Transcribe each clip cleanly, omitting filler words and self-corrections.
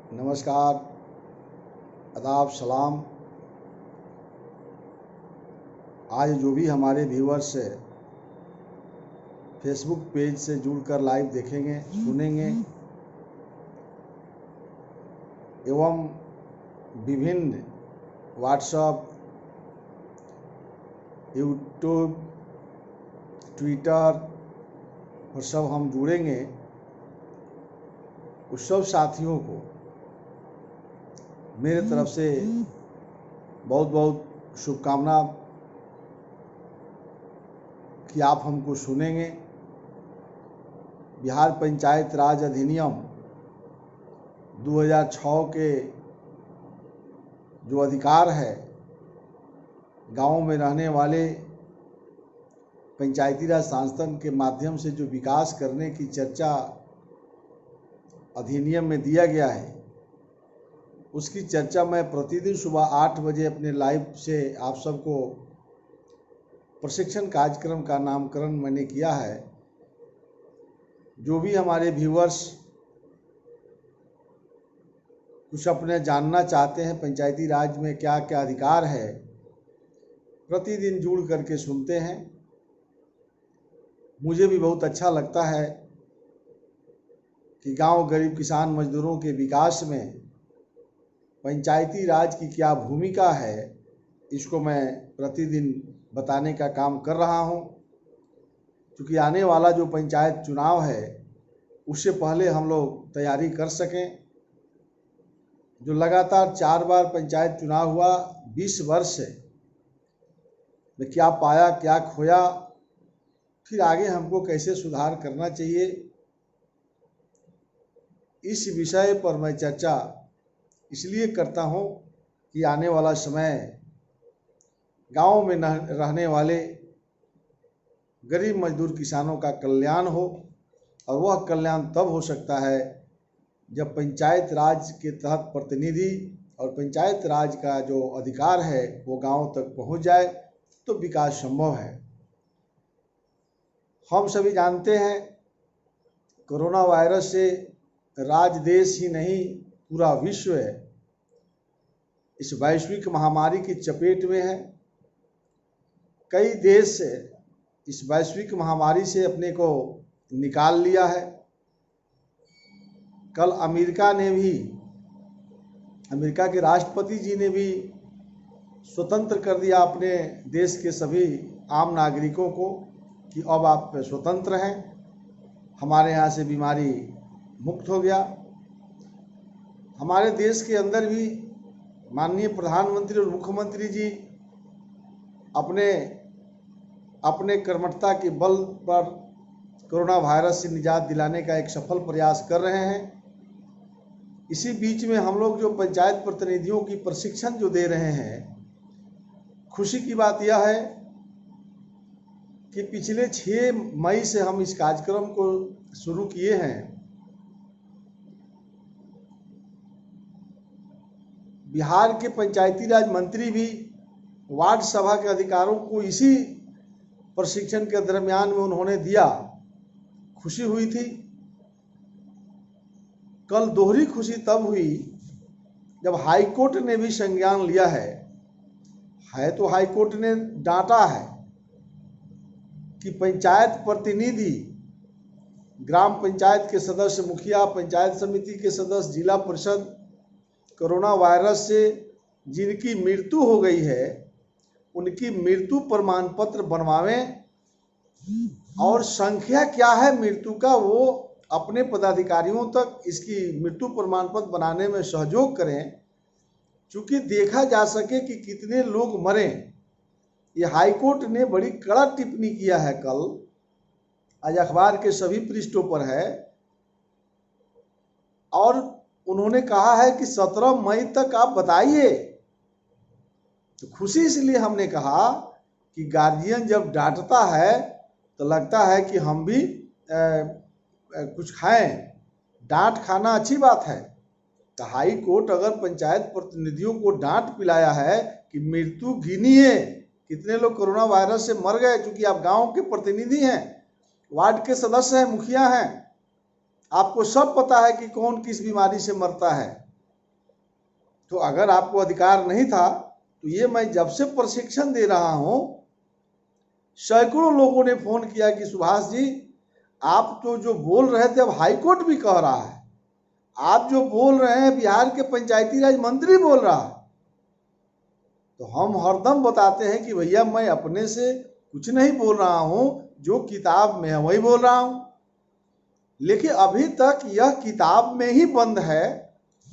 नमस्कार, आदाब, सलाम। आज जो भी हमारे व्यूअर्स फेसबुक पेज से जुड़कर लाइव देखेंगे, सुनेंगे एवं विभिन्न व्हाट्सएप, यूट्यूब, ट्विटर पर सब हम जुड़ेंगे, उस सब साथियों को मेरे तरफ से बहुत बहुत शुभकामना कि आप हमको सुनेंगे। बिहार पंचायत राज अधिनियम 2006 के जो अधिकार है, गांवों में रहने वाले पंचायती राज संस्थान के माध्यम से जो विकास करने की चर्चा अधिनियम में दिया गया है, उसकी चर्चा मैं प्रतिदिन सुबह 8 बजे अपने लाइव से आप सबको प्रशिक्षण कार्यक्रम का नामकरण मैंने किया है। जो भी हमारे व्यूअर्स कुछ अपने जानना चाहते हैं, पंचायती राज में क्या क्या अधिकार है, प्रतिदिन जुड़ करके सुनते हैं। मुझे भी बहुत अच्छा लगता है कि गांव गरीब किसान मजदूरों के विकास में पंचायती राज की क्या भूमिका है, इसको मैं प्रतिदिन बताने का काम कर रहा हूं। क्योंकि आने वाला जो पंचायत चुनाव है, उससे पहले हम लोग तैयारी कर सकें। जो लगातार 4 बार पंचायत चुनाव हुआ, 20 वर्ष में क्या पाया, क्या खोया, फिर आगे हमको कैसे सुधार करना चाहिए, इस विषय पर मैं चर्चा इसलिए करता हूं कि आने वाला समय गांव में रहने वाले गरीब मजदूर किसानों का कल्याण हो, और वह कल्याण तब हो सकता है जब पंचायत राज के तहत प्रतिनिधि और पंचायत राज का जो अधिकार है वो गांव तक पहुंच जाए, तो विकास संभव है। हम सभी जानते हैं, कोरोना वायरस से राज्य देश ही नहीं पूरा विश्व इस वैश्विक महामारी की चपेट में है। कई देश इस वैश्विक महामारी से अपने को निकाल लिया है। कल अमेरिका के राष्ट्रपति जी ने भी स्वतंत्र कर दिया अपने देश के सभी आम नागरिकों को कि अब आप स्वतंत्र हैं, हमारे यहाँ से बीमारी मुक्त हो गया। हमारे देश के अंदर भी माननीय प्रधानमंत्री और मुख्यमंत्री जी अपने कर्मठता के बल पर कोरोना वायरस से निजात दिलाने का एक सफल प्रयास कर रहे हैं। इसी बीच में हम लोग जो पंचायत प्रतिनिधियों की प्रशिक्षण जो दे रहे हैं, खुशी की बात यह है कि पिछले 6 मई से हम इस कार्यक्रम को शुरू किए हैं। बिहार के पंचायती राज मंत्री भी वार्ड सभा के अधिकारों को इसी प्रशिक्षण के दरमियान में उन्होंने दिया। खुशी हुई थी। कल दोहरी खुशी तब हुई जब हाईकोर्ट ने भी संज्ञान लिया है तो हाईकोर्ट ने डांटा है कि पंचायत प्रतिनिधि, ग्राम पंचायत के सदस्य, मुखिया, पंचायत समिति के सदस्य, जिला परिषद कोरोना वायरस से जिनकी मृत्यु हो गई है, उनकी मृत्यु प्रमाण पत्र बनवावें, और संख्या क्या है मृत्यु का वो अपने पदाधिकारियों तक इसकी मृत्यु प्रमाण पत्र बनाने में सहयोग करें, क्योंकि देखा जा सके कि कितने लोग मरे। ये हाईकोर्ट ने बड़ी कड़ा टिप्पणी किया है, कल आज अखबार के सभी पृष्ठों पर है, और उन्होंने कहा है कि 17 मई तक आप बताइए। तो खुशी इसलिए हमने कहा कि गार्जियन जब डांटता है तो लगता है कि हम भी कुछ खाएं। डांट खाना अच्छी बात है। तो हाई कोर्ट अगर पंचायत प्रतिनिधियों को डांट पिलाया है कि मृत्यु गिनिए, कितने लोग कोरोना वायरस से मर गए, क्योंकि आप गांव के प्रतिनिधि हैं, वार्ड के सदस्य हैं, मुखिया हैं, आपको सब पता है कि कौन किस बीमारी से मरता है। तो अगर आपको अधिकार नहीं था तो ये मैं जब से प्रशिक्षण दे रहा हूं, सैकड़ों लोगों ने फोन किया कि सुभाष जी आप तो जो बोल रहे थे अब हाईकोर्ट भी कह रहा है, आप जो बोल रहे हैं बिहार के पंचायती राज मंत्री बोल रहा है। तो हम हरदम बताते हैं कि भैया मैं अपने से कुछ नहीं बोल रहा हूं, जो किताब में है वही बोल रहा हूं। लेकिन अभी तक यह किताब में ही बंद है।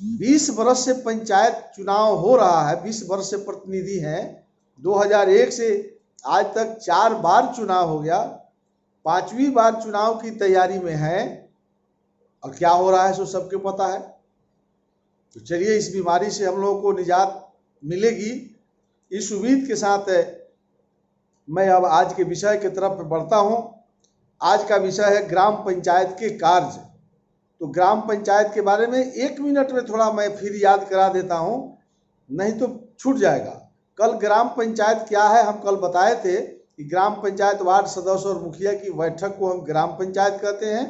20 वर्ष से पंचायत चुनाव हो रहा है, 20 वर्ष से प्रतिनिधि हैं, 2001 से आज तक 4 बार चुनाव हो गया, 5वीं बार चुनाव की तैयारी में है, और क्या हो रहा है सो सबको पता है। तो चलिए इस बीमारी से हम लोगों को निजात मिलेगी, इस उम्मीद के साथ मैं अब आज के विषय की तरफ बढ़ता हूं। आज का विषय है ग्राम पंचायत के कार्य। तो ग्राम पंचायत के बारे में 1 मिनट में थोड़ा मैं फिर याद करा देता हूं, नहीं तो छूट जाएगा। कल ग्राम पंचायत क्या है हम कल बताए थे कि ग्राम पंचायत वार्ड सदस्य और मुखिया की बैठक को हम ग्राम पंचायत कहते हैं।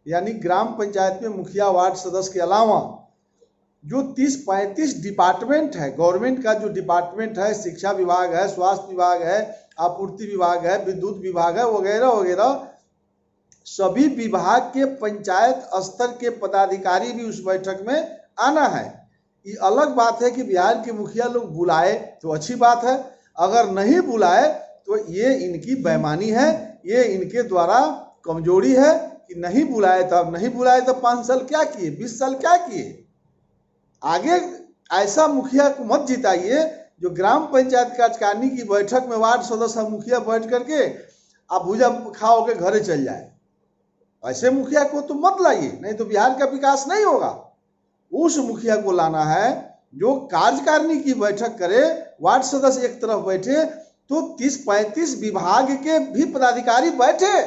यानी ग्राम पंचायत में मुखिया वार्ड सदस्य के अलावा जो 30-35 डिपार्टमेंट है, गवर्नमेंट का जो डिपार्टमेंट है, शिक्षा विभाग है, स्वास्थ्य विभाग है, आपूर्ति विभाग है, विद्युत विभाग है, वगैरह वगैरह, सभी विभाग के पंचायत स्तर के पदाधिकारी भी उस बैठक में आना है। ये अलग बात है कि बिहार के मुखिया लोग बुलाए तो अच्छी बात है, अगर नहीं बुलाए तो ये इनकी बेईमानी है, ये इनके द्वारा कमजोरी है कि नहीं बुलाए। तब नहीं बुलाए तो 5 साल क्या किए, 20 साल क्या किए। आगे ऐसा मुखिया को मत जिताइए जो ग्राम पंचायत कार्यकारिणी की बैठक में वार्ड सदस्य मुखिया बैठ करके आप भुजा खाओ के घरे चल जाए। ऐसे मुखिया को तो मत लाइए, नहीं तो बिहार का विकास नहीं होगा। उस मुखिया को लाना है जो कार्यकारिणी की बैठक करे, वार्ड सदस्य एक तरफ बैठे तो 30-35 विभाग के भी पदाधिकारी बैठे।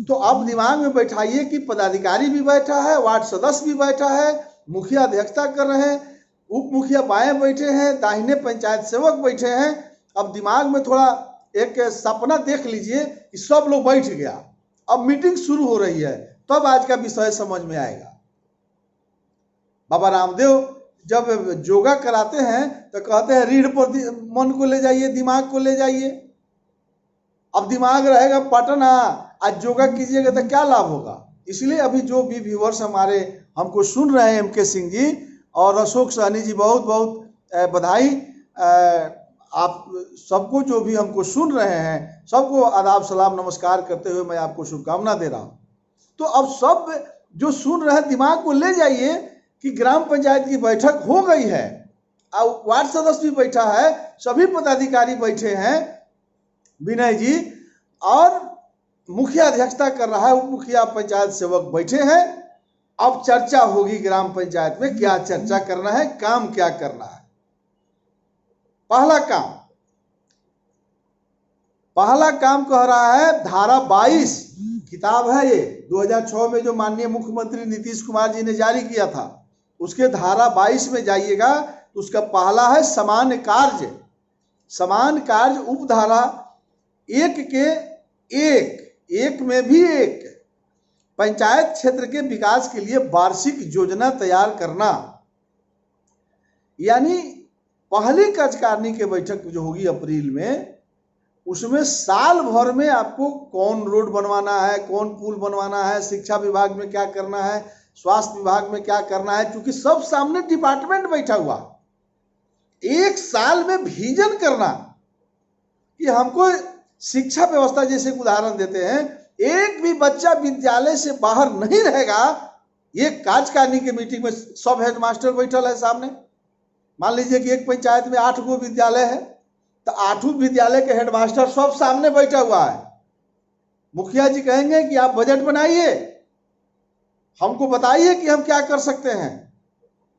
तो अब दिमाग में बैठाइए कि पदाधिकारी भी बैठा है, वार्ड सदस्य भी बैठा है, मुखिया अध्यक्षता कर रहे हैं, उप मुखिया बाएं बैठे हैं, दाहिने पंचायत सेवक बैठे हैं। अब दिमाग में थोड़ा एक सपना देख लीजिए कि सब लोग बैठ गया, अब मीटिंग शुरू हो रही है, तब आज का विषय समझ में आएगा। बाबा रामदेव जब योगा कराते हैं तो कहते हैं रीढ़ पर मन को ले जाइए, दिमाग को ले जाइए। अब दिमाग रहेगा पटना, आज योगा कीजिएगा तो क्या लाभ होगा। इसलिए अभी जो भी व्यूअर्स हमारे हमको सुन रहे हैं, MK सिंह जी और अशोक सहनी जी, बहुत बहुत बधाई। आप सबको जो भी हमको सुन रहे हैं सबको आदाब सलाम नमस्कार करते हुए मैं आपको शुभकामना दे रहा हूं। तो अब सब जो सुन रहे हैं दिमाग को ले जाइए कि ग्राम पंचायत की बैठक हो गई है, और वार्ड सदस्य भी बैठा है, सभी पदाधिकारी बैठे हैं, विनय जी, और मुखिया अध्यक्षता कर रहा है, उप मुखिया पंचायत सेवक बैठे हैं। अब चर्चा होगी ग्राम पंचायत में, क्या चर्चा करना है, काम क्या करना है। पहला काम कह रहा है धारा 22 किताब है ये 2006 में जो माननीय मुख्यमंत्री नीतीश कुमार जी ने जारी किया था, उसके धारा 22 में जाइएगा तो उसका पहला है समान कार्य। समान कार्य उपधारा 1 के 1 में भी 1 पंचायत क्षेत्र के विकास के लिए वार्षिक योजना तैयार करना। यानी पहली कार्यकारिणी की बैठक जो होगी अप्रैल में, उसमें साल भर में आपको कौन रोड बनवाना है, कौन पुल बनवाना है, शिक्षा विभाग में क्या करना है, स्वास्थ्य विभाग में क्या करना है, क्योंकि सब सामने डिपार्टमेंट बैठा हुआ। 1 साल में विजन करना कि हमको शिक्षा व्यवस्था, जैसे उदाहरण देते हैं, एक भी बच्चा विद्यालय से बाहर नहीं रहेगा। ये कार्यकारिणी की मीटिंग में सब हेडमास्टर बैठल है सामने। मान लीजिए कि एक पंचायत में 8 गो विद्यालय है, तो 8 विद्यालय के हेडमास्टर सब सामने बैठा हुआ है। मुखिया जी कहेंगे कि आप बजट बनाइए, हमको बताइए कि हम क्या कर सकते हैं।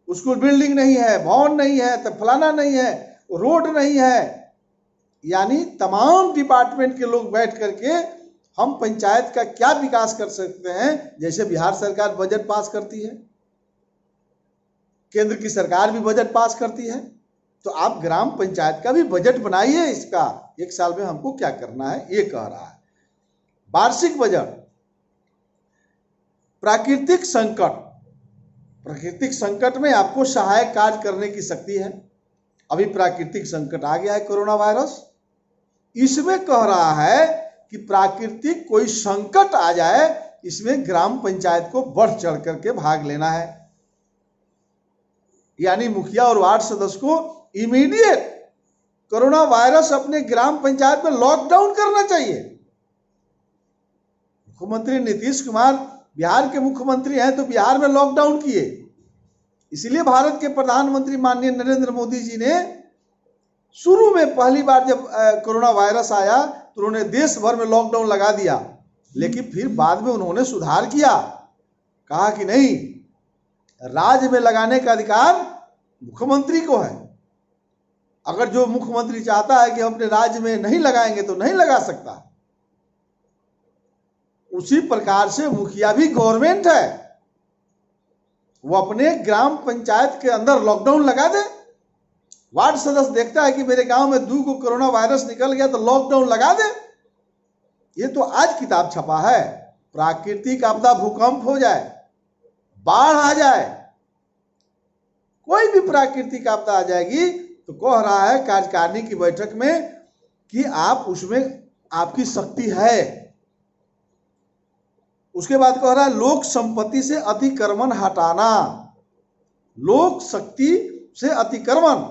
स्कूल बिल्डिंग नहीं है, भवन नहीं है, तो फलाना नहीं है, रोड नहीं है। यानी तमाम डिपार्टमेंट के लोग बैठ करके हम पंचायत का क्या विकास कर सकते हैं। जैसे बिहार सरकार बजट पास करती है, केंद्र की सरकार भी बजट पास करती है, तो आप ग्राम पंचायत का भी बजट बनाइए। इसका 1 साल में हमको क्या करना है, ये कह रहा है। वार्षिक बजट, प्राकृतिक संकट, प्राकृतिक संकट में आपको सहायक कार्य करने की शक्ति है। अभी प्राकृतिक संकट आ गया है कोरोना वायरस, इसमें कह रहा है कि प्राकृतिक कोई संकट आ जाए, इसमें ग्राम पंचायत को बढ़ चढ़ करके भाग लेना है। यानी मुखिया और वार्ड सदस्य को इमीडिएट कोरोना वायरस अपने ग्राम पंचायत में लॉकडाउन करना चाहिए। मुख्यमंत्री नीतीश कुमार बिहार के मुख्यमंत्री हैं तो बिहार में लॉकडाउन किए, इसलिए भारत के प्रधानमंत्री माननीय नरेंद्र मोदी जी ने शुरू में पहली बार जब कोरोना वायरस आया तो उन्होंने देश भर में लॉकडाउन लगा दिया, लेकिन फिर बाद में उन्होंने सुधार किया, कहा कि नहीं, राज्य में लगाने का अधिकार मुख्यमंत्री को है। अगर जो मुख्यमंत्री चाहता है कि हम अपने राज्य में नहीं लगाएंगे तो नहीं लगा सकता। उसी प्रकार से मुखिया भी गवर्नमेंट है, वो अपने ग्राम पंचायत के अंदर लॉकडाउन लगा दे। वार्ड सदस्य देखता है कि मेरे गांव में 2 को कोरोना वायरस निकल गया तो लॉकडाउन लगा दे। ये तो आज किताब छपा है। प्राकृतिक आपदा, भूकंप हो जाए, बाढ़ आ जाए, कोई भी प्राकृतिक आपदा आ जाएगी तो कह रहा है कार्यकारिणी की बैठक में कि आप उसमें आपकी शक्ति है। उसके बाद कह रहा है लोक संपत्ति से अतिक्रमण हटाना। लोक शक्ति से अतिक्रमण,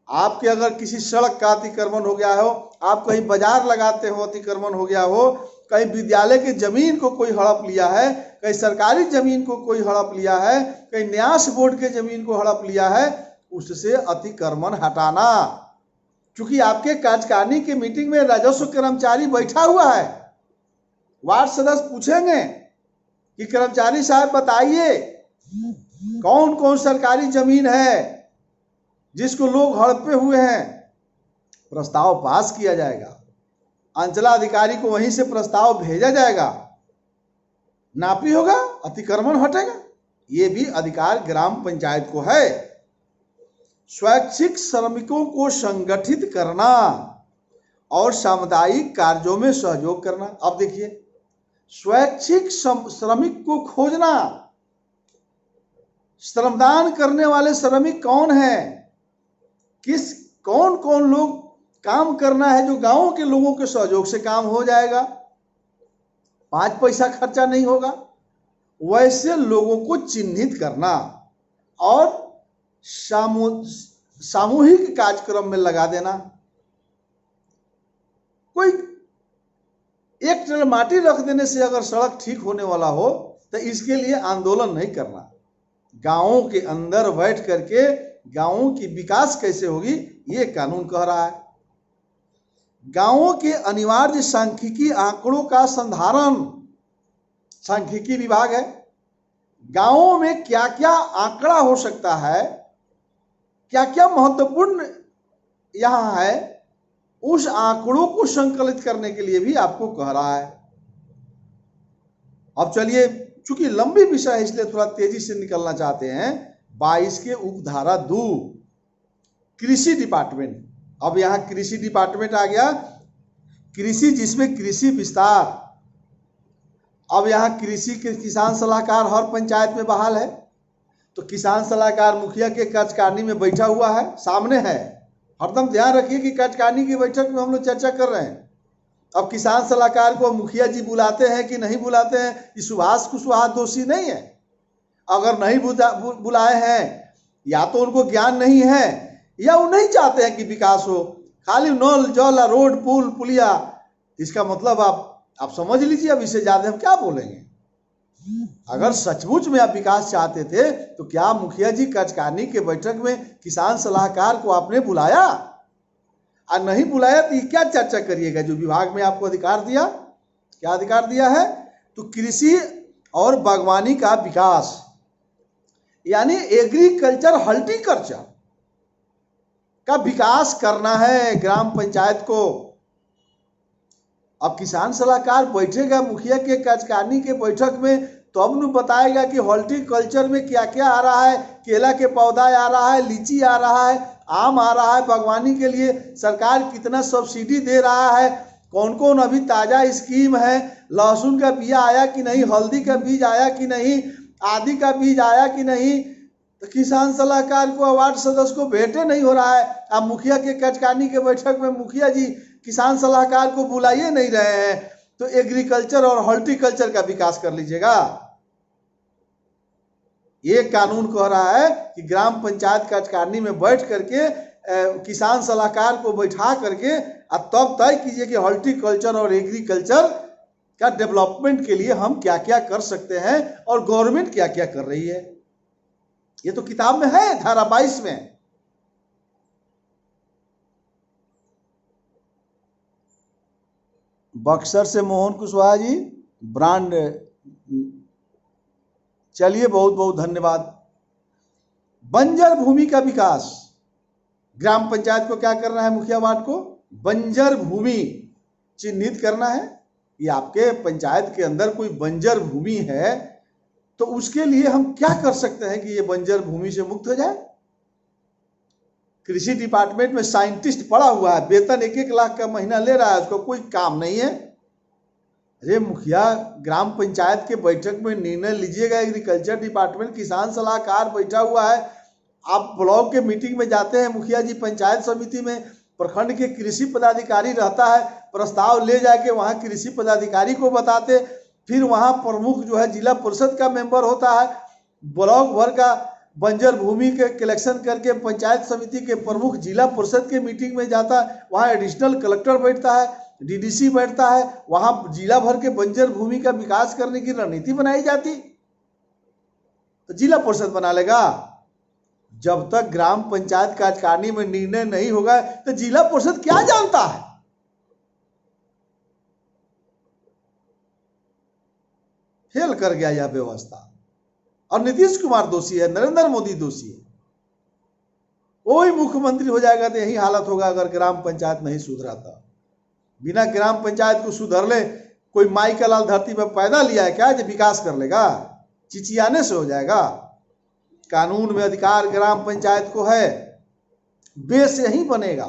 आपके अगर किसी सड़क का अतिक्रमण हो गया हो, आप कहीं बाजार लगाते हो अतिक्रमण हो गया हो, कहीं विद्यालय की जमीन को कोई हड़प लिया है, कहीं सरकारी जमीन को कोई हड़प लिया है, कहीं न्यास बोर्ड के जमीन को हड़प लिया है, उससे अतिक्रमण हटाना। क्योंकि आपके कार्यकारिणी की मीटिंग में राजस्व कर्मचारी बैठा हुआ है, वार्ड सदस्य पूछेंगे कि कर्मचारी साहब बताइए कौन कौन सरकारी जमीन है जिसको लोग हड़पे हुए हैं। प्रस्ताव पास किया जाएगा, अंचलाधिकारी को वहीं से प्रस्ताव भेजा जाएगा, नापी होगा, अतिक्रमण हटेगा। ये भी अधिकार ग्राम पंचायत को है। स्वैच्छिक श्रमिकों को संगठित करना और सामुदायिक कार्यों में सहयोग करना। अब देखिए, स्वैच्छिक श्रमिक को खोजना, श्रमदान करने वाले श्रमिक कौन है, कौन कौन लोग काम करना है जो गांव के लोगों के सहयोग से काम हो जाएगा, 5 पैसा खर्चा नहीं होगा, वैसे लोगों को चिन्हित करना और सामूहिक कार्यक्रम में लगा देना। कोई एक ट्रेल माटी रख देने से अगर सड़क ठीक होने वाला हो तो इसके लिए आंदोलन नहीं करना। गांवों के अंदर बैठ करके गांवों की विकास कैसे होगी ये कानून कह रहा है। गांवों के अनिवार्य सांख्यिकी आंकड़ों का संधारण, सांख्यिकी विभाग है। गांवों में क्या क्या आंकड़ा हो सकता है, क्या क्या महत्वपूर्ण यहां है, उस आंकड़ों को संकलित करने के लिए भी आपको कह रहा है। अब चलिए, चूंकि लंबी विषय है इसलिए थोड़ा तेजी से निकलना चाहते हैं। 22 के उपधारा 2 कृषि डिपार्टमेंट। अब यहां कृषि डिपार्टमेंट आ गया, कृषि जिसमें कृषि विस्तार। अब यहां कृषि के किसान सलाहकार हर पंचायत में बहाल है, तो किसान सलाहकार मुखिया के कार्यकारिणी में बैठा हुआ है, सामने है। हरदम ध्यान रखिए कि कार्यकारिणी की बैठक में हम लोग चर्चा कर रहे हैं। अब किसान सलाहकार को मुखिया जी बुलाते हैं कि नहीं बुलाते हैं, ये सुभाष कुशवाहा दोषी नहीं है। अगर नहीं बुलाए हैं, या तो उनको ज्ञान नहीं है या वो नहीं चाहते हैं कि विकास हो, खाली नल जल रोड पुल पुलिया। इसका मतलब आप समझ लीजिए, अब इससे ज्यादा हम क्या बोलेंगे। अगर सचमुच में आप विकास चाहते थे तो क्या मुखिया जी कार्यकारिणी के बैठक में किसान सलाहकार को आपने बुलाया? और नहीं बुलाया तो क्या चर्चा करिएगा जो विभाग में आपको अधिकार दिया? क्या अधिकार दिया है? तो कृषि और बागवानी का विकास, यानी एग्रीकल्चर हॉर्टिकल्चर का विकास करना है ग्राम पंचायत को। अब किसान सलाहकार बैठेगा मुखिया के कार्यकारिणी के बैठक में, तो अब न बताएगा कि हॉर्टिकल्चर में क्या क्या आ रहा है, केला के पौधा आ रहा है, लीची आ रहा है, आम आ रहा है, बागवानी के लिए सरकार कितना सब्सिडी दे रहा है, कौन कौन अभी ताज़ा स्कीम है, लहसुन का बिया आया कि नहीं, हल्दी का बीज आया कि नहीं, आदि का बीज आया कि नहीं, तो किसान सलाहकार को, वार्ड सदस्य को भेंटे नहीं हो रहा है। आप मुखिया के कचकानी के बैठक में मुखिया जी किसान सलाहकार को बुलाइए नहीं रहे हैं, तो एग्रीकल्चर और हॉर्टिकल्चर का विकास कर लीजिएगा। ये कानून कह रहा है कि ग्राम पंचायत कचकानी में बैठ करके किसान सलाहकार को बैठा करके तब तय कीजिए कि हॉर्टिकल्चर और एग्रीकल्चर का डेवलपमेंट के लिए हम क्या क्या कर सकते हैं और गवर्नमेंट क्या क्या कर रही है। ये तो किताब में है, धारा 22 में। बक्सर से मोहन कुशवाहा जी, ब्रांड, चलिए बहुत बहुत धन्यवाद। बंजर भूमि का विकास, ग्राम पंचायत को क्या करना है, मुखिया वार्ड को बंजर भूमि चिन्हित करना है। ये आपके पंचायत के अंदर कोई बंजर भूमि है तो उसके लिए हम क्या कर सकते हैं कि ये बंजर भूमि से मुक्त हो जाए। कृषि डिपार्टमेंट में साइंटिस्ट पड़ा हुआ है, वेतन 1-1 लाख का महीना ले रहा है, उसको कोई काम नहीं है। अरे मुखिया, ग्राम पंचायत के बैठक में निर्णय लीजिएगा। एग्रीकल्चर डिपार्टमेंट किसान सलाहकार बैठा हुआ है, आप ब्लॉक के मीटिंग में जाते हैं, मुखिया जी पंचायत समिति में प्रखंड के कृषि पदाधिकारी रहता है, प्रस्ताव ले जाके वहाँ कृषि पदाधिकारी को बताते, फिर वहाँ प्रमुख जो है जिला परिषद का मेंबर होता है, ब्लॉक भर का बंजर भूमि के कलेक्शन करके पंचायत समिति के प्रमुख जिला परिषद के मीटिंग में जाता है, वहाँ एडिशनल कलेक्टर बैठता है, डीडीसी बैठता है, वहाँ जिला भर के बंजर भूमि का विकास करने की रणनीति बनाई जाती। तो जिला परिषद बना लेगा। जब तक ग्राम पंचायत कार्यकारिणी में निर्णय नहीं होगा तो जिला परिषद क्या जानता है। फेल कर गया यह व्यवस्था, और नीतीश कुमार दोषी है, नरेंद्र मोदी दोषी है। कोई मुख्यमंत्री हो जाएगा तो यही हालत होगा अगर ग्राम पंचायत नहीं सुधरा था। बिना ग्राम पंचायत को सुधर ले, कोई माई का लाल धरती पर पैदा लिया है क्या जो विकास कर लेगा? चिचियाने से हो जाएगा। कानून में अधिकार ग्राम पंचायत को है, बेस यही बनेगा।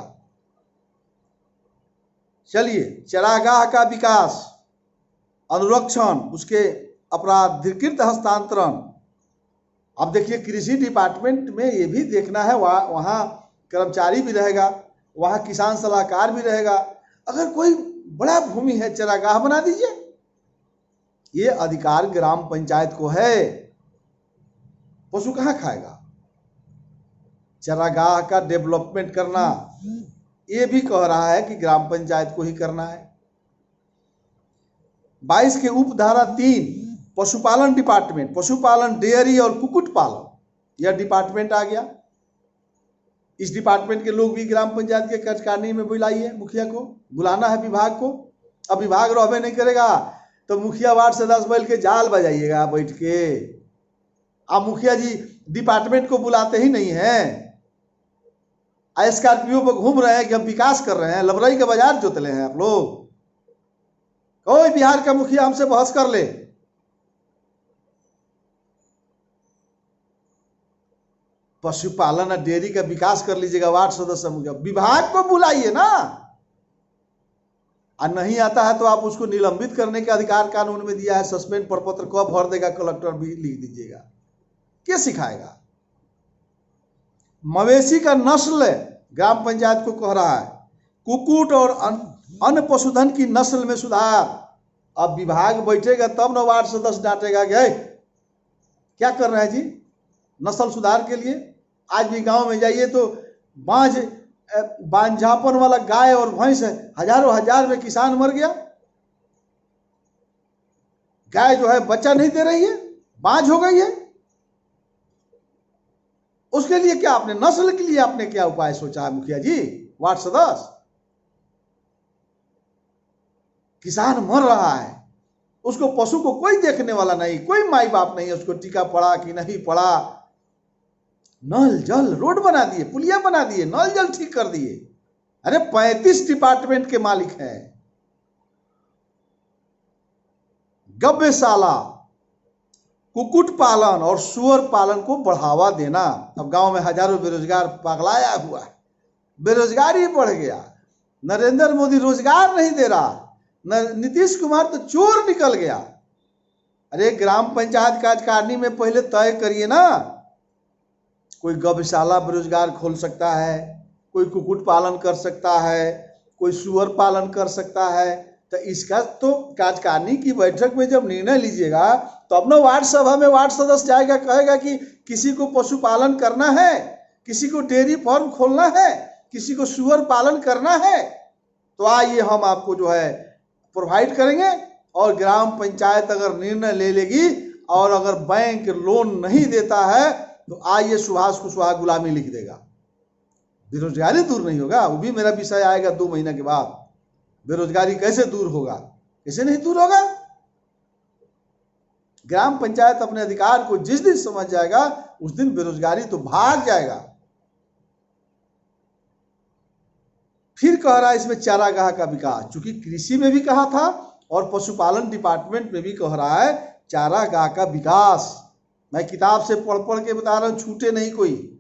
चलिए, चरागाह का विकास, अनुरक्षण, उसके अपराधीकृत हस्तांतरण। अब देखिए, कृषि डिपार्टमेंट में ये भी देखना है, वहाँ कर्मचारी भी रहेगा, वहाँ किसान सलाहकार भी रहेगा। अगर कोई बड़ा भूमि है, चरागाह बना दीजिए। ये अधिकार ग्राम पंचायत को है। पशु कहाँ खाएगा? चरागाह का डेवलपमेंट करना, ये भी कह रहा है कि ग्राम पंचायत को ही करना है। 22 के उपधारा 3 पशुपालन डिपार्टमेंट, पशुपालन, डेयरी और कुक्कुट पालन, यह डिपार्टमेंट आ गया। इस डिपार्टमेंट के लोग भी ग्राम पंचायत के कार्यकारिणी में बुलाइए, मुखिया को बुलाना है, विभाग को। अब विभाग रहबे नहीं करेगा तो मुखिया वार्ड सदस्य बैठ के जाल बजाइएगा बैठ के। आप मुखिया जी डिपार्टमेंट को बुलाते ही नहीं हैं, स्कॉर्पियो पर घूम रहे हैं कि हम विकास कर रहे हैं, लबरई का बाजार जोतले हैं आप लोग। कोई बिहार का मुखिया हमसे बहस कर ले। पशुपालन और डेयरी का विकास कर लीजिएगा वार्ड सदस्य मुखिया, विभाग को बुलाइए ना। और नहीं आता है तो आप उसको निलंबित करने का अधिकार कानून में दिया है। सस्पेंड प्रपत्र कब भर देगा कलेक्टर भी लिख दीजिएगा। क्या सिखाएगा? मवेशी का नस्ल ग्राम पंचायत को कह रहा है, कुक्कुट और अन्य पशुधन की नस्ल में सुधार। अब विभाग बैठेगा तब न वार्ड सदस्य डांटेगा कि क्या कर रहे हैं जी नस्ल सुधार के लिए। आज भी गांव में जाइए तो बांझापन वाला गाय और भैंस हजारों हजार में किसान मर गया। गाय जो है बच्चा नहीं दे रही है, बांझ हो गई है। उसके लिए क्या आपने, नस्ल के लिए आपने क्या उपाय सोचा है मुखिया जी, वार्ड सदस्य? किसान मर रहा है, उसको पशु को कोई देखने वाला नहीं, कोई माई बाप नहीं है, उसको टीका पड़ा कि नहीं पड़ा। नल जल रोड बना दिए, पुलिया बना दिए, नल जल ठीक कर दिए। अरे 35 डिपार्टमेंट के मालिक हैं। गव्यशाला, कुक्कुट पालन और सुअर पालन को बढ़ावा देना। अब गांव में हजारों बेरोजगार पगलाया हुआ है, बेरोजगारी बढ़ गया। नरेंद्र मोदी रोजगार नहीं दे रहा, नीतीश कुमार तो चोर निकल गया। अरे ग्राम पंचायत कार्यकारिणी में पहले तय करिए ना, कोई गौशाला बेरोजगार खोल सकता है, कोई कुक्कुट पालन कर सकता है, कोई सुअर पालन कर सकता है। तो इसका तो कार्यकारिणी की बैठक में जब निर्णय लीजिएगा तो अपना वार्ड सभा में वार्ड सदस्य जाएगा, कहेगा कि किसी को पशुपालन करना है, किसी को डेयरी फार्म खोलना है, किसी को सुअर पालन करना है, तो आइए हम आपको जो है प्रोवाइड करेंगे। और ग्राम पंचायत अगर निर्णय ले लेगी और अगर बैंक लोन नहीं देता है तो आइए सुभाष कुशवाहा गुलामी लिख देगा। बेरोजगारी दूर नहीं होगा, वो भी मेरा विषय आएगा 2 महीना के बाद। बेरोजगारी कैसे दूर होगा, कैसे नहीं दूर होगा। ग्राम पंचायत अपने अधिकार को जिस दिन समझ जाएगा उस दिन बेरोजगारी तो भाग जाएगा। फिर कह रहा है इसमें चारागाह का विकास, चूंकि कृषि में भी कहा था और पशुपालन डिपार्टमेंट में भी कह रहा है चारागाह का विकास। मैं किताब से पढ़ पढ़ के बता रहा हूं, छूटे नहीं कोई,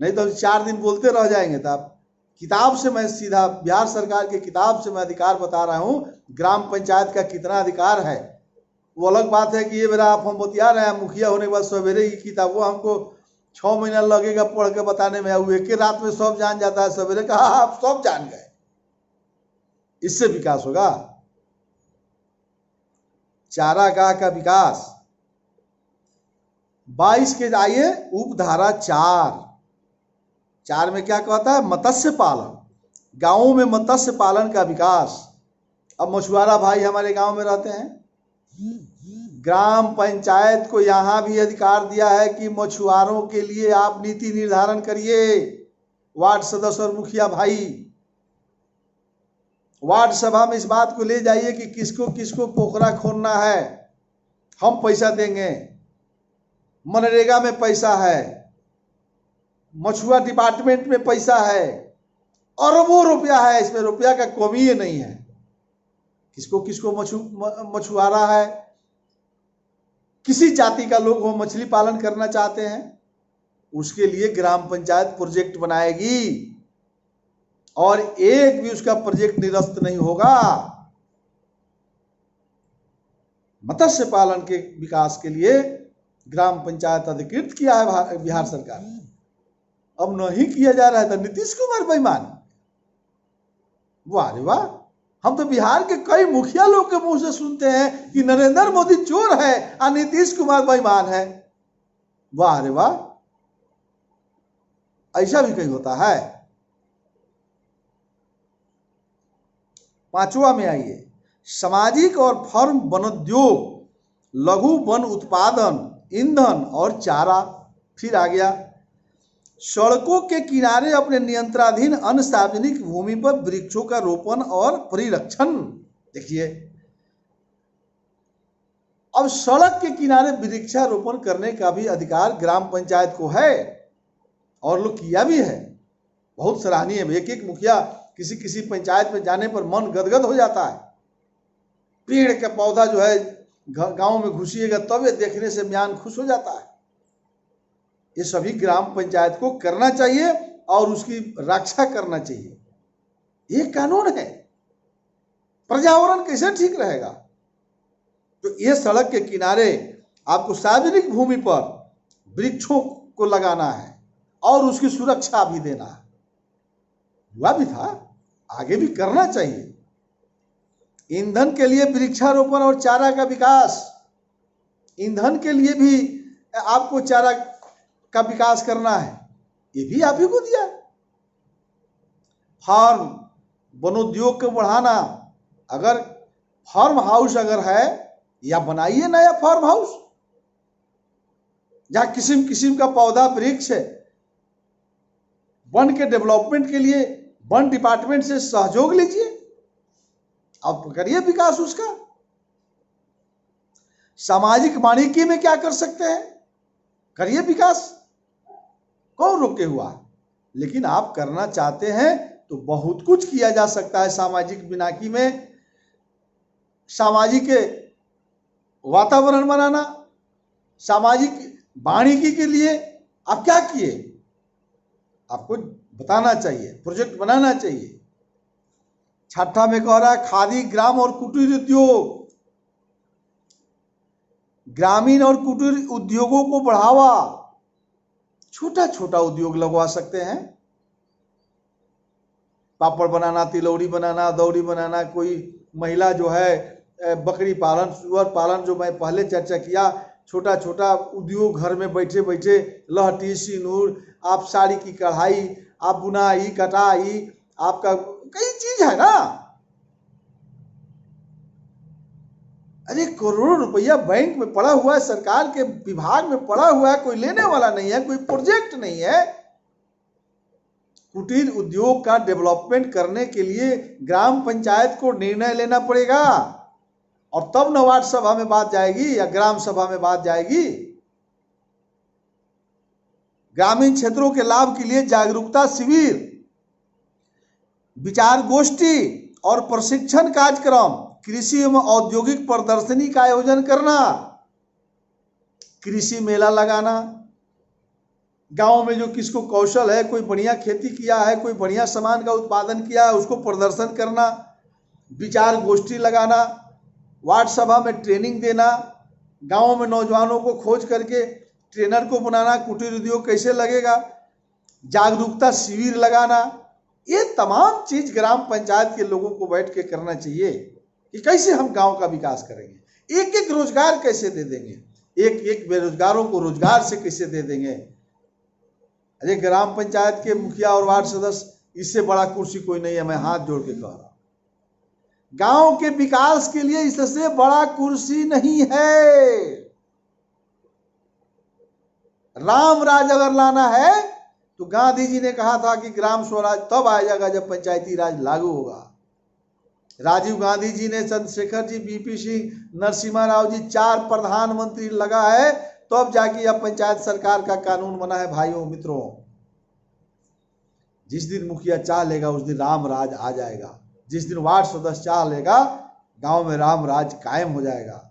नहीं तो 4 दिन बोलते रह जाएंगे। तब किताब से मैं सीधा बिहार सरकार के किताब से मैं अधिकार बता रहा हूं। ग्राम पंचायत का कितना अधिकार है वो अलग बात है कि ये मेरा आप हम बतिया रहे हैं मुखिया होने के बाद सवेरे की किताब, वो हमको 6 महीना लगेगा पढ़ के बताने में, वो एक रात में सब जान जाता है। सवेरे कहा आप सब जान गए, इससे विकास होगा। चारागाह का विकास 22 के आइए उपधारा 4 में क्या कहता है, मत्स्य पालन, गांवों में मत्स्य पालन का विकास। अब मछुआरा भाई हमारे गांव में रहते हैं, ग्राम पंचायत को यहां भी अधिकार दिया है कि मछुआरों के लिए आप नीति निर्धारण करिए। वार्ड सदस्य और मुखिया भाई वार्ड सभा में इस बात को ले जाइए कि किसको किसको पोखरा खोदना है, हम पैसा देंगे। मनरेगा में पैसा है, मछुआ डिपार्टमेंट में पैसा है, अरबों रुपया है, इसमें रुपया का कमी ही नहीं है। किसको किसको मछुआरा है, किसी जाति का लोग हो मछली पालन करना चाहते हैं, उसके लिए ग्राम पंचायत प्रोजेक्ट बनाएगी और एक भी उसका प्रोजेक्ट निरस्त नहीं होगा। मत्स्य पालन के विकास के लिए ग्राम पंचायत अधिकृत किया है बिहार सरकार, अब नहीं किया जा रहा है तो नीतीश कुमार बेईमान। वाह रे वाह, हम तो बिहार के कई मुखिया लोग के मुंह से सुनते हैं कि नरेंद्र मोदी चोर है और नीतीश कुमार बेईमान है। वाह रे वाह, ऐसा भी कहीं होता है। 5वां में आइए, सामाजिक और फर्म वनोद्योग, लघु वन उत्पादन, ईंधन और चारा। फिर आ गया, सड़कों के किनारे अपने नियंत्रणाधीन अन्य सार्वजनिक भूमि पर वृक्षों का रोपण और परिरक्षण। देखिए, अब सड़क के किनारे वृक्षारोपण करने का भी अधिकार ग्राम पंचायत को है और लोग किया भी है, बहुत सराहनीय है। एक एक मुखिया किसी किसी पंचायत में जाने पर मन गदगद हो जाता है। पेड़ का पौधा जो है गांव में घुसिएगा तब ये देखने से म्यान खुश हो जाता है। ये सभी ग्राम पंचायत को करना चाहिए और उसकी रक्षा करना चाहिए, ये कानून है। पर्यावरण कैसे ठीक रहेगा? तो ये सड़क के किनारे आपको सार्वजनिक भूमि पर वृक्षों को लगाना है और उसकी सुरक्षा भी देना है। हुआ भी था, आगे भी करना चाहिए। ईंधन के लिए वृक्षारोपण और चारा का विकास, ईंधन के लिए भी आपको चारा का विकास करना है, ये भी आप ही को दिया। फार्म वनोद्योग को बढ़ाना, अगर फार्म हाउस अगर है या बनाइए नया फार्म हाउस जहां किस्म किस्म का पौधा वृक्ष है। वन के डेवलपमेंट के लिए वन डिपार्टमेंट से सहयोग लीजिए, आप करिए विकास उसका। सामाजिक वानिकी में क्या कर सकते हैं, करिए विकास, कौन रोके हुआ। लेकिन आप करना चाहते हैं तो बहुत कुछ किया जा सकता है। सामाजिक वानिकी में सामाजिक वातावरण बनाना, सामाजिक वानिकी के लिए आप क्या किए, आपको बताना चाहिए, प्रोजेक्ट बनाना चाहिए। 6ठा में कह रहा है खादी ग्राम और कुटीर उद्योग, ग्रामीण और कुटीर उद्योगों को बढ़ावा, छोटा छोटा उद्योग लगवा सकते हैं, पापड़ बनाना, तिलौरी बनाना, दौरी बनाना। कोई महिला जो है बकरी पालन, सुअर पालन, जो मैं पहले चर्चा किया, छोटा छोटा उद्योग घर में बैठे बैठे, लहठी, सिंदूर, आप साड़ी की कढ़ाई, आप बुनाई कटाई, आपका कई चीज है ना। अरे करोड़ों रुपया बैंक में पड़ा हुआ है, सरकार के विभाग में पड़ा हुआ है, कोई लेने वाला नहीं है, कोई प्रोजेक्ट नहीं है। कुटीर उद्योग का डेवलपमेंट करने के लिए ग्राम पंचायत को निर्णय लेना पड़ेगा, और तब न वार्ड सभा में बात जाएगी या ग्राम सभा में बात जाएगी। ग्रामीण क्षेत्रों के लाभ के लिए जागरूकता शिविर, विचार गोष्ठी और प्रशिक्षण कार्यक्रम, कृषि एवं औद्योगिक प्रदर्शनी का आयोजन करना, कृषि मेला लगाना, गांव में जो किसको कौशल है, कोई बढ़िया खेती किया है, कोई बढ़िया सामान का उत्पादन किया है, उसको प्रदर्शन करना, विचार गोष्ठी लगाना, वार्ड सभा में ट्रेनिंग देना, गांव में नौजवानों को खोज करके ट्रेनर को बनाना, कुटीर उद्योग कैसे लगेगा, जागरूकता शिविर लगाना। ये तमाम चीज ग्राम पंचायत के लोगों को बैठ के करना चाहिए कि कैसे हम गांव का विकास करेंगे, एक एक रोजगार कैसे दे देंगे, एक एक बेरोजगारों को रोजगार से कैसे दे देंगे। अरे ग्राम पंचायत के मुखिया और वार्ड सदस्य, इससे बड़ा कुर्सी कोई नहीं है, मैं हाथ जोड़ के कह रहा हूं। गांव के विकास के लिए इससे बड़ा कुर्सी नहीं है। राम राज अगर लाना है तो गांधी जी ने कहा था कि ग्राम स्वराज तब आएगा जब पंचायती राज लागू होगा। राजीव गांधी जी ने, चंद्रशेखर जी, बीपी सिंह, नरसिम्हा राव जी, 4 प्रधानमंत्री लगा है, तब जाके अब पंचायत सरकार का कानून बना है। भाइयों मित्रों, जिस दिन मुखिया चाह लेगा उस दिन राम राज आ जाएगा, जिस दिन वार्ड सदस्य चाह लेगा गांव में राम राज कायम हो जाएगा।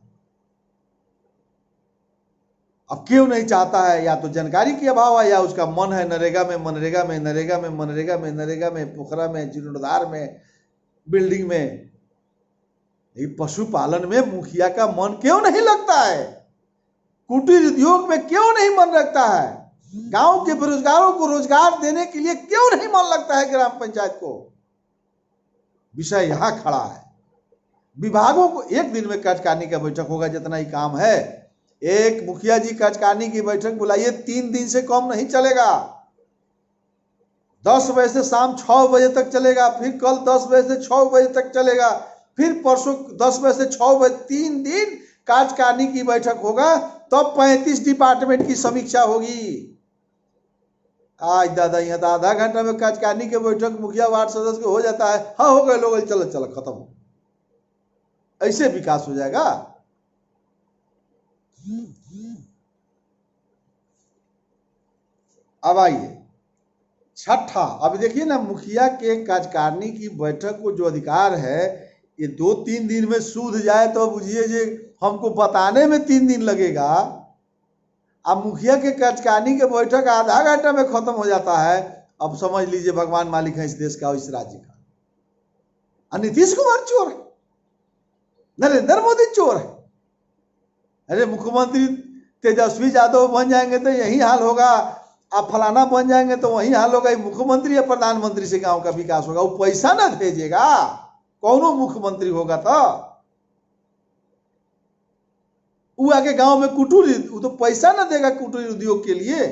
अब क्यों नहीं चाहता है, या तो जानकारी के अभाव है, या उसका मन है नरेगा में, मनरेगा में, नरेगा में, मनरेगा में, नरेगा में, पोखरा में, जीर्णोद्धार में, बिल्डिंग में। पशुपालन में मुखिया का मन क्यों नहीं लगता है, कुटीर उद्योग में क्यों नहीं मन रखता है, गांव के बेरोजगारों को रोजगार देने के लिए क्यों नहीं मन लगता है ग्राम पंचायत को। विषय यहां खड़ा है। विभागों को एक दिन में कार्यकारिणी का बैठक होगा, जितना ही काम है। एक मुखिया जी कार्यकारिणी की बैठक बुलाइए, 3 दिन से कम नहीं चलेगा। 10 बजे से शाम 6 बजे तक चलेगा, फिर कल 10 बजे से 6 बजे तक चलेगा, फिर परसों 10 बजे से 6 बजे, 3 दिन कार्यकारिणी की बैठक होगा, तब 35 डिपार्टमेंट की समीक्षा होगी। आज दादा यहाँ तो आधा घंटा में कार्यकारिणी की बैठक मुखिया वार्ड सदस्य को हो जाता है। हाँ हो गए लोग, चलो चलो खत्म। ऐसे विकास हो जाएगा। अब आइए छठा। अब देखिए ना, मुखिया के कार्यकारिणी की बैठक को जो अधिकार है, ये 2-3 दिन में सूझ जाए तो बुझिए जे हमको बताने में 3 दिन लगेगा। अब मुखिया के कार्यकारिणी के बैठक आधा घंटा में खत्म हो जाता है। अब समझ लीजिए भगवान मालिक है इस देश का और इस राज्य का। नीतीश कुमार चोर है, नरेंद्र मोदी चोर है। अरे मुख्यमंत्री तेजस्वी यादव बन जाएंगे तो यही हाल होगा, आप फलाना बन जाएंगे तो वही हाल होगा। मुख्यमंत्री या प्रधानमंत्री से गांव का विकास होगा? वो पैसा ना भेजेगा, कौन मुख्यमंत्री होगा तो वो आगे गांव में कुटीर, वो तो पैसा ना देगा कुटीर उद्योग के लिए।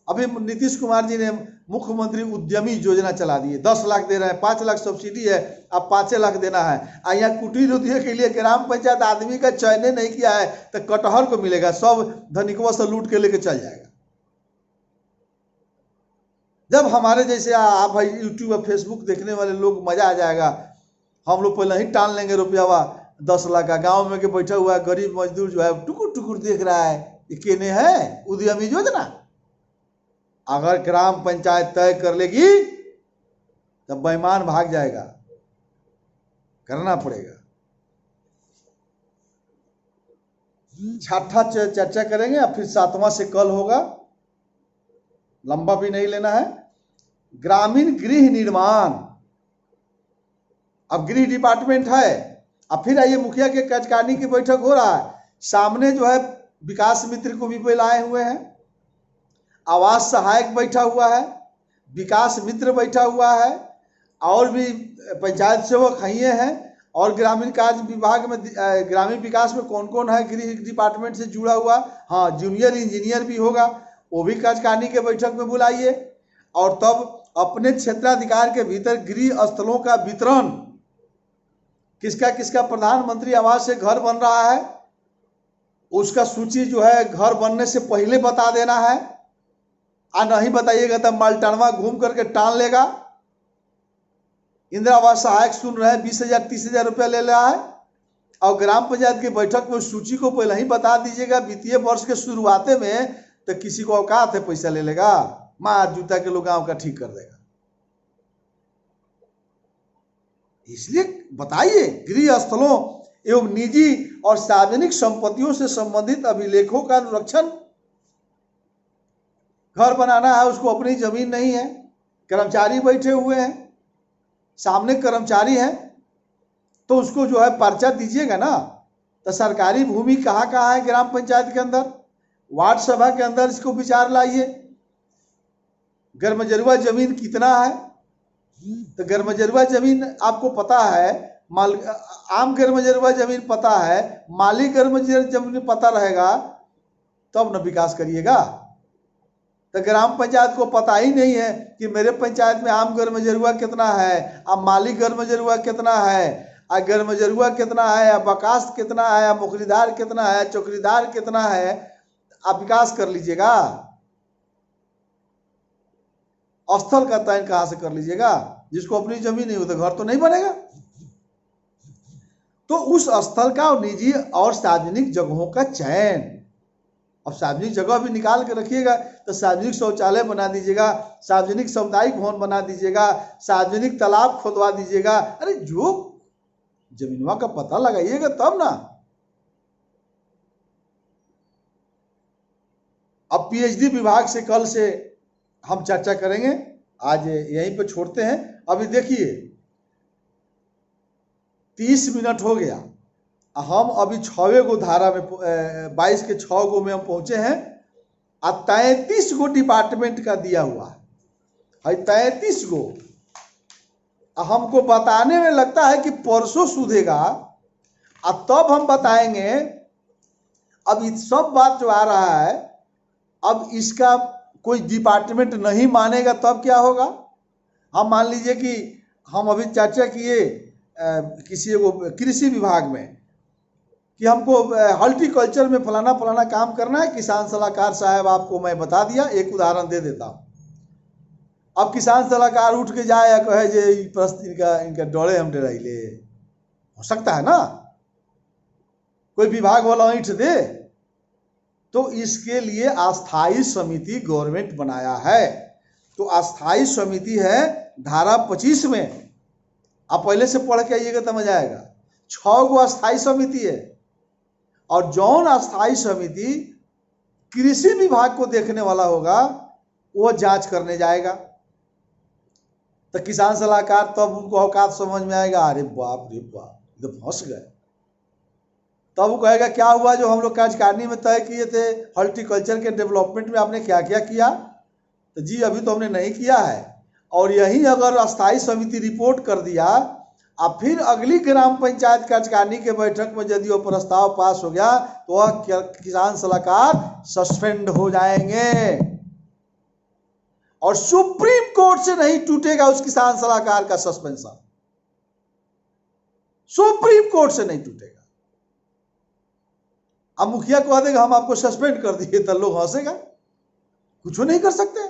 अभी नीतीश कुमार जी ने मुख्यमंत्री उद्यमी योजना चला दी है, 10 लाख दे रहे हैं, 5 लाख सब्सिडी है, अब 5 लाख देना है। और यहाँ कुटीर उद्योग के लिए ग्राम पंचायत आदमी का चयन नहीं किया है तो कटहर को मिलेगा, सब धनिकवा से लूट के लेके चल जाएगा। जब हमारे जैसे आप भाई यूट्यूब और फेसबुक देखने वाले लोग, मजा आ जाएगा। हम लोग पहले ही टाल लेंगे रुपया 10 लाख का। गांव में के बैठा हुआ गरीब मजदूर जो है टुकुर टुकुर देख रहा है, ये केने है उद्यमी योजना। अगर ग्राम पंचायत तय कर लेगी तब बेईमान भाग जाएगा, करना पड़ेगा। छठा चर्चा करेंगे और फिर 7वां से कल होगा, लंबा भी नहीं लेना है। ग्रामीण गृह निर्माण, अब गृह डिपार्टमेंट है। अब फिर आइए मुखिया के कार्यकारिणी की बैठक हो रहा है, सामने जो है विकास मित्र को भी बुलाए हुए हैं, आवास सहायक बैठा हुआ है, विकास मित्र बैठा हुआ है, और भी पंचायत सेवक हैं हैं, और ग्रामीण कार्य विभाग में ग्रामीण विकास में कौन कौन है गृह डिपार्टमेंट से जुड़ा हुआ, हाँ जूनियर इंजीनियर भी होगा, वो भी कार्यकारिणी के बैठक में बुलाइए। और तब अपने क्षेत्राधिकार के भीतर गृह स्थलों का वितरण, किसका किसका प्रधानमंत्री आवास से घर बन रहा है उसका सूची जो है घर बनने से पहले बता देना है। नहीं बताइएगा तब मालटानवा घूम करके टाल लेगा। इंदिरा आवास सहायक सुन रहे हैं 20,000 30,000 रुपया ले रहा है, और ग्राम पंचायत की बैठक में सूची को पहले ही बता दीजिएगा वित्तीय वर्ष के शुरुआते में, तो किसी को औकात है पैसा ले लेगा, मार जूता के लोग गांव का ठीक कर देगा। इसलिए बताइए, गृह स्थलों एवं निजी और सार्वजनिक संपत्तियों से संबंधित अभिलेखों का अनुरक्षण। घर बनाना है, उसको अपनी जमीन नहीं है, कर्मचारी बैठे हुए हैं, सामने कर्मचारी हैं, तो उसको जो है पर्चा दीजिएगा ना। तो सरकारी भूमि कहाँ कहाँ है ग्राम पंचायत के अंदर, वार्ड सभा के अंदर इसको विचार लाइए। गर्मजरुआ जमीन कितना है, तो गर्मजरुआ जमीन आपको पता है, आम गर्मजरुआ जमीन पता है, माली गर्मजरुआ जमीन पता रहेगा तब न विकास करिएगा। तो ग्राम पंचायत को पता ही नहीं है कि मेरे पंचायत में आम गर्मजरुआ कितना है, अब माली गर्मजरुआ कितना है, गर्मजरुआ कितना है, बकास कितना है, मुखरीदार कितना है, चौकीदार कितना है, आप विकास कर लीजिएगा। स्थल का चयन कहां से कर लीजिएगा, जिसको अपनी जमीन नहीं हो तो घर तो नहीं बनेगा। तो उस स्थल का और निजी और सार्वजनिक जगहों का चयन, अब सार्वजनिक जगह भी निकाल के रखिएगा, तो सार्वजनिक शौचालय बना दीजिएगा, सार्वजनिक सामुदायिक भवन बना दीजिएगा, सार्वजनिक तालाब खोदवा दीजिएगा। अरे जो जमीनवा का पता लगाइएगा तब ना। अब पीएचडी विभाग से कल से हम चर्चा करेंगे, आज यहीं पे छोड़ते हैं। अभी देखिए 30 मिनट हो गया, हम अभी 6वें गो धारा में 22 के 6 गो में हम पहुंचे हैं। अब 33 गो डिपार्टमेंट का दिया हुआ है, 33 गो। हमको बताने में लगता है कि परसों सुधेगा, अब तब हम बताएंगे। अब इस सब बात जो आ रहा है, अब इसका कोई डिपार्टमेंट नहीं मानेगा तब क्या होगा। हम मान लीजिए कि हम अभी चर्चा किए किसी को कृषि विभाग में कि हमको हॉर्टिकल्चर में फलाना फलाना काम करना है, किसान सलाहकार साहब आपको मैं बता दिया, एक उदाहरण दे देता हूँ। अब किसान सलाहकार उठ के जाए या कहे जे इनका डरे हम डराइले, हो सकता है ना, कोई विभाग वाला ऐंठ दे। तो इसके लिए अस्थाई समिति गवर्नमेंट बनाया है। तो अस्थाई समिति है धारा 25 में, आप पहले से पढ़ के आइएगा समझ आएगा। 6 गो अस्थाई समिति है, और जौन अस्थाई समिति कृषि विभाग को देखने वाला होगा वो जांच करने जाएगा। तो किसान सलाहकार तब उनको औकात समझ में आएगा, अरे बाप रे बाप तो फंस गए। तब वो कहेगा क्या हुआ जो हम लोग कार्यकारिणी में तय किए थे हॉर्टिकल्चर के डेवलपमेंट में, आपने क्या क्या किया। तो जी अभी तो हमने नहीं किया है। और यही अगर अस्थाई समिति रिपोर्ट कर दिया, अब फिर अगली ग्राम पंचायत कार्यकारिणी के बैठक में यदि वो प्रस्ताव पास हो गया तो वह किसान सलाहकार सस्पेंड हो जाएंगे, और सुप्रीम कोर्ट से नहीं टूटेगा उस किसान सलाहकार का सस्पेंशन, सुप्रीम कोर्ट से नहीं टूटेगा। अब मुखिया कह देगा हम आपको सस्पेंड कर दिए, तो लोग हंसेगा, कुछ नहीं कर सकते।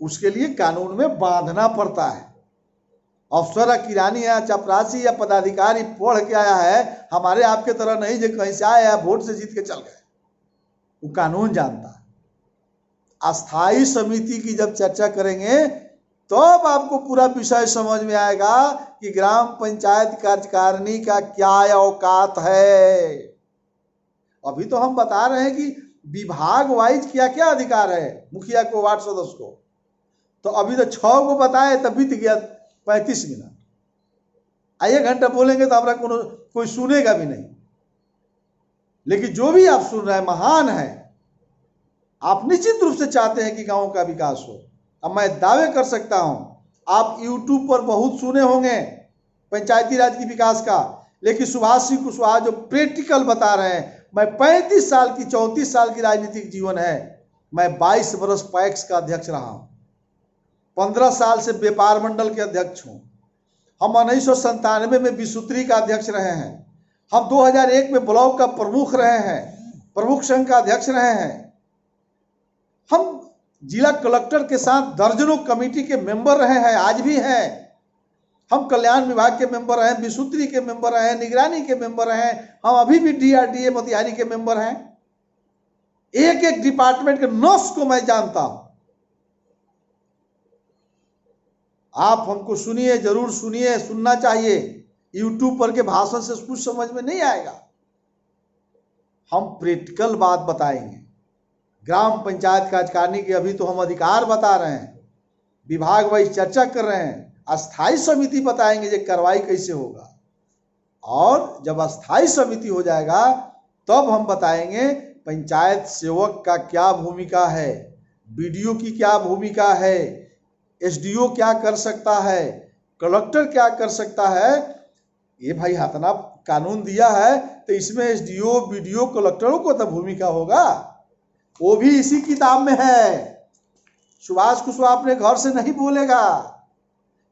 उसके लिए कानून में बांधना पड़ता है। अफसर किरानी या चपरासी या पदाधिकारी पढ़ के आया है, हमारे आपके तरह नहीं जो कहीं से आया है वोट से जीत के चल गए, वो कानून जानता है। अस्थाई समिति की जब चर्चा करेंगे तब आपको पूरा विषय समझ में आएगा कि ग्राम पंचायत कार्यकारिणी का क्या औकात है। अभी तो हम बता रहे हैं कि विभाग वाइज क्या क्या अधिकार है मुखिया को, वार्ड सदस्य को। तो अभी तो 6 को बताए तब बीत गया 35 मिनट। 1 घंटा बोलेंगे तो हमारा कोई सुनेगा भी नहीं। लेकिन जो भी आप सुन रहे हैं महान है। आप निश्चित रूप से चाहते हैं कि गांव का विकास हो। अब मैं दावे कर सकता हूं, आप YouTube पर बहुत सुने होंगे पंचायती राज की विकास का, लेकिन सुभाष सिंह कुशवाहा जो प्रैक्टिकल बता रहे हैं। मैं 35 साल की 34 साल की राजनीतिक जीवन है। मैं 22 वर्ष पैक्स का अध्यक्ष रहा हूं, 15 साल से व्यापार मंडल के अध्यक्ष हूं। हम 1997 में विसूत्री का अध्यक्ष रहे हैं। हम 2001 में ब्लॉक का प्रमुख रहे हैं, प्रमुख संघ का अध्यक्ष रहे हैं। हम जिला कलेक्टर के साथ दर्जनों कमेटी के मेंबर रहे हैं, आज भी हैं। हम कल्याण विभाग के मेंबर हैं, विसूत्री के मेंबर हैं, निगरानी के मेंबर हैं। हम अभी भी DRDA मोतिहारी के मेंबर हैं। एक एक डिपार्टमेंट के नस को मैं जानता हूं। आप हमको सुनिए, जरूर सुनिए, सुनना चाहिए। YouTube पर के भाषण से कुछ समझ में नहीं आएगा। हम प्रैक्टिकल बात बताएंगे। ग्राम पंचायत कार्यकारिणी के अभी तो हम अधिकार बता रहे हैं, विभाग वाइज चर्चा कर रहे हैं। अस्थाई समिति बताएंगे कि कार्रवाई कैसे होगा, और जब अस्थाई समिति हो जाएगा तब हम बताएंगे पंचायत सेवक का क्या भूमिका है, BDO की क्या भूमिका है, SDO क्या कर सकता है, कलेक्टर क्या कर सकता है। ये भाई हतना कानून दिया है तो इसमें SDO BDO कलेक्टरों को तो भूमिका होगा, वो भी इसी किताब में है। सुभाष कुशवाहा अपने घर से नहीं बोलेगा,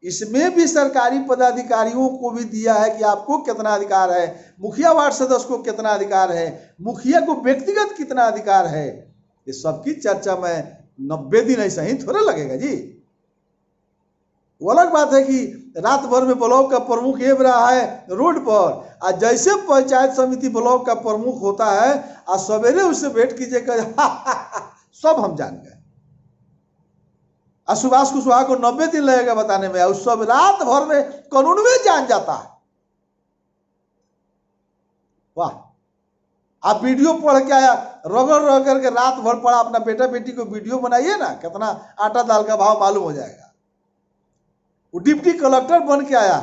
इसमें भी सरकारी पदाधिकारियों को भी दिया है कि आपको कितना अधिकार है, मुखिया वार्ड सदस्य को कितना अधिकार है, मुखिया को व्यक्तिगत कितना अधिकार है। ये सबकी चर्चा में 90 दिन ऐसा ही थोड़ा लगेगा जी। वो अलग बात है कि रात भर में ब्लॉक का प्रमुख ये रहा है रोड पर, और जैसे पंचायत समिति ब्लॉक का प्रमुख होता है और सवेरे उससे भेंट कीजिएगा सब हम जान गए। और सुभाष कुशवाहा को 90 दिन लगेगा बताने में, और सब रात भर में कानून में जान जाता है। वाह, आप वीडियो पढ़ के आया, रगड़ रगड़ के रात भर पढ़ा, अपना बेटा बेटी को वीडियो बनाइए ना, कितना आटा दाल का भाव मालूम हो जाएगा। वो डिप्टी कलेक्टर बन के आया,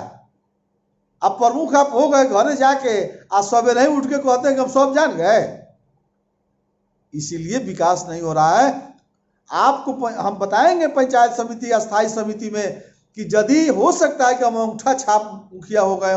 अब प्रमुख आप हो गए, घरे जाके आज सवेरे उठ के कहते हैं कि हम सब जान गए। इसीलिए विकास नहीं हो रहा है। आपको हम बताएंगे पंचायत समिति, अस्थाई समिति में कि यदि हो सकता है कि हम अंगूठा छाप मुखिया हो गए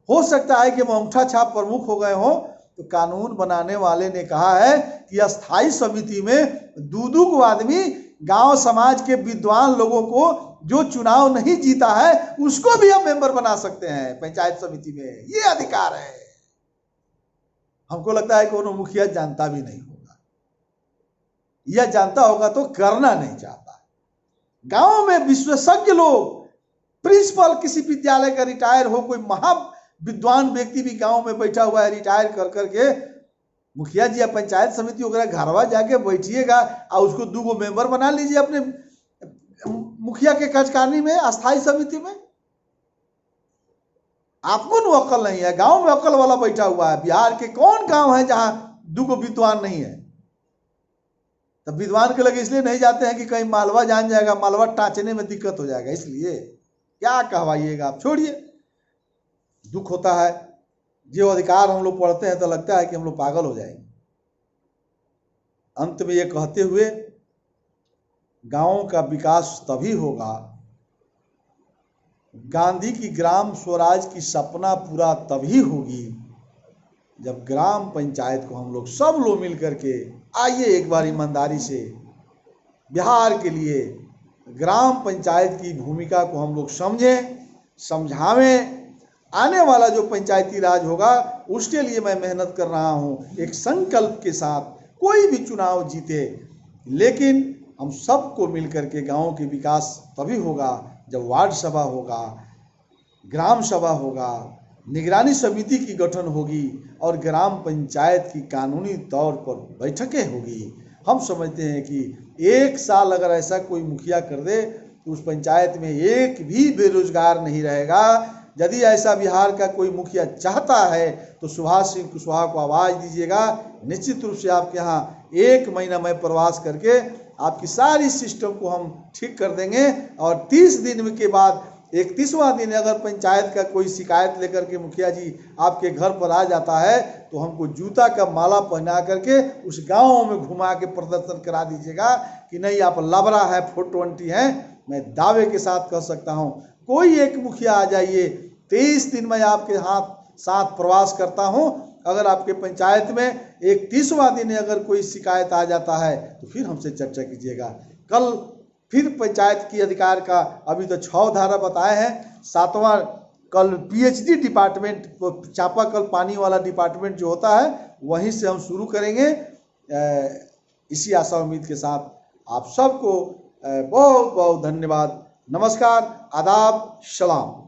हो सकता है कि हम अंगूठा छाप प्रमुख हो गए हों, तो कानून बनाने वाले ने कहा है कि अस्थाई समिति में दो को आदमी गांव समाज के विद्वान लोगों को जो चुनाव नहीं जीता है उसको भी हम मेंबर बना सकते हैं पंचायत समिति में, ये अधिकार है। हमको लगता है कि उन्होंने मुखिया जानता भी नहीं होगा, या जानता होगा तो करना नहीं चाहता। गांव में विशेषज्ञ लोग, प्रिंसिपल किसी विद्यालय का रिटायर हो, कोई महा विद्वान व्यक्ति भी गांव में बैठा हुआ है रिटायर कर करके, मुखिया जी या पंचायत समिति वगैरह घरवा जाके बैठिएगा और उसको 2 मेंबर बना लीजिए अपने मुखिया के कार्यकारिणी में, अस्थाई समिति में। आपको न अकल नहीं है, गांव में अकल वाला बैठा हुआ है। बिहार के कौन गांव है जहां 2 विद्वान नहीं है? तब विद्वान के लगे इसलिए नहीं जाते हैं कि कहीं मालवा जान जाएगा, मालवा टाँचने में दिक्कत हो जाएगा, इसलिए क्या कहवाइएगा आप, छोड़िए। दुख होता है, जो अधिकार हम लोग पढ़ते हैं तो लगता है कि हम लोग पागल हो जाएंगे। अंत में ये कहते हुए, गांव का विकास तभी होगा, गांधी की ग्राम स्वराज की सपना पूरा तभी होगी जब ग्राम पंचायत को हम लोग सब लोग मिल करके, आइए एक बार ईमानदारी से बिहार के लिए ग्राम पंचायत की भूमिका को हम लोग समझें, समझावें। आने वाला जो पंचायती राज होगा उसके लिए मैं मेहनत कर रहा हूँ, एक संकल्प के साथ। कोई भी चुनाव जीते, लेकिन हम सबको मिलकर के गाँव के विकास तभी होगा जब वार्ड सभा होगा, ग्राम सभा होगा, निगरानी समिति की गठन होगी और ग्राम पंचायत की कानूनी तौर पर बैठकें होगी। हम समझते हैं कि 1 साल अगर ऐसा कोई मुखिया कर दे तो उस पंचायत में एक भी बेरोजगार नहीं रहेगा। यदि ऐसा बिहार का कोई मुखिया चाहता है तो सुभाष सिंह कुशवाहा को आवाज़ दीजिएगा। निश्चित रूप से आपके यहाँ 1 महीना में प्रवास करके आपकी सारी सिस्टम को हम ठीक कर देंगे और 30 दिन के बाद 31वां दिन अगर पंचायत का कोई शिकायत लेकर के मुखिया जी आपके घर पर आ जाता है तो हमको जूता का माला पहना करके उस गाँव में घुमा के प्रदर्शन करा दीजिएगा कि नहीं आप लबरा है 420 है। मैं दावे के साथ कह सकता हूँ कोई एक मुखिया आ जाइए, 23 दिन में आपके साथ प्रवास करता हूँ। अगर आपके पंचायत में 31वां दिन अगर कोई शिकायत आ जाता है तो फिर हमसे चर्चा कीजिएगा। कल फिर पंचायत की अधिकार का अभी तो 6 धारा बताए हैं, 7वां कल पीएचडी डिपार्टमेंट चापाकल पानी वाला डिपार्टमेंट जो होता है वहीं से हम शुरू करेंगे। इसी आशा उम्मीद के साथ आप सबको बहुत बहुत धन्यवाद। नमस्कार, आदाब, सलाम।